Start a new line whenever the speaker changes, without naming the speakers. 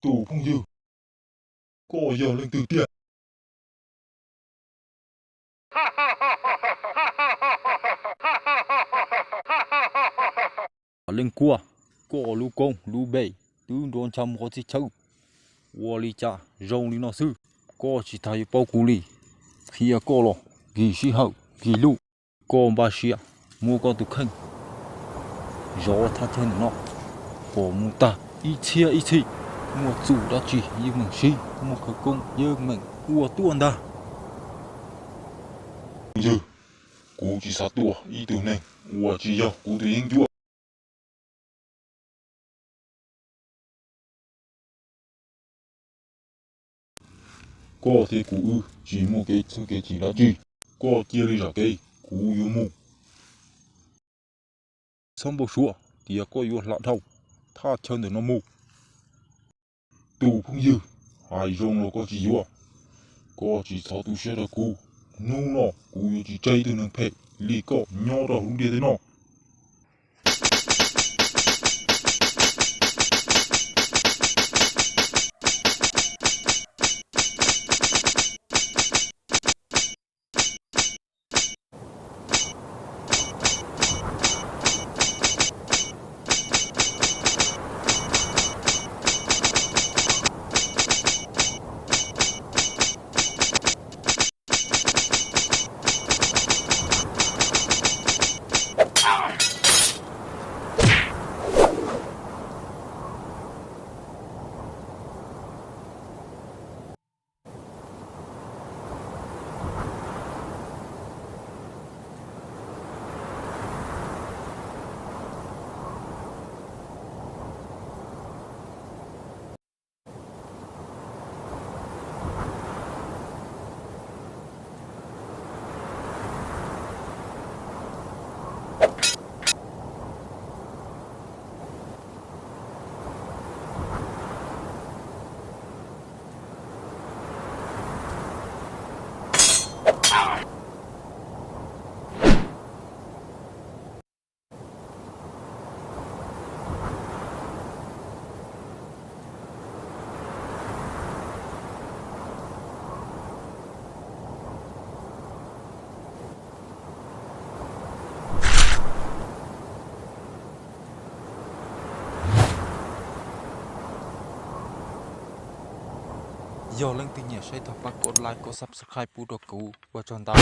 Tù không dư. Có giờ lên từ tiền.
Lên cua, có lu công, lu bể, tứ đồn chăm có gì châu. Wo li cha, rong li nó sư, có chỉ thấy bao cú li. Khi có lo, kỳ sĩ hậu, kỳ lu, có ba xia, mua có tụ khanh. Gió thắt thiên nó, có mua ta, ít chia ít chi. Mua chủ đã chỉ như mình si, mua khởi công như mình ua tuôn ta.
Dư. Cú chỉ sát tua, ý từ này. Ua chỉ dọc, cú từ yên chúa. Có thể cú ư, chỉ mua cái thứ cái chỉ là chi. Có kia đi ra cái, cú yêu mua.
Xong bộ sủa, thì có yêu lạ thâu, tha chân để nó mù.
Tù không dư. Hai rong nó có chỉ yêu. Có chỉ sao tu xe ra cú. Nô nó, cú yêu chỉ cháy từ nâng phê. Lý có nhỏ ra hữu địa thế nó.
Giờ lên tin nhật sẽ thập bắt like, subscribe, phụ đồ cũ và chọn ta.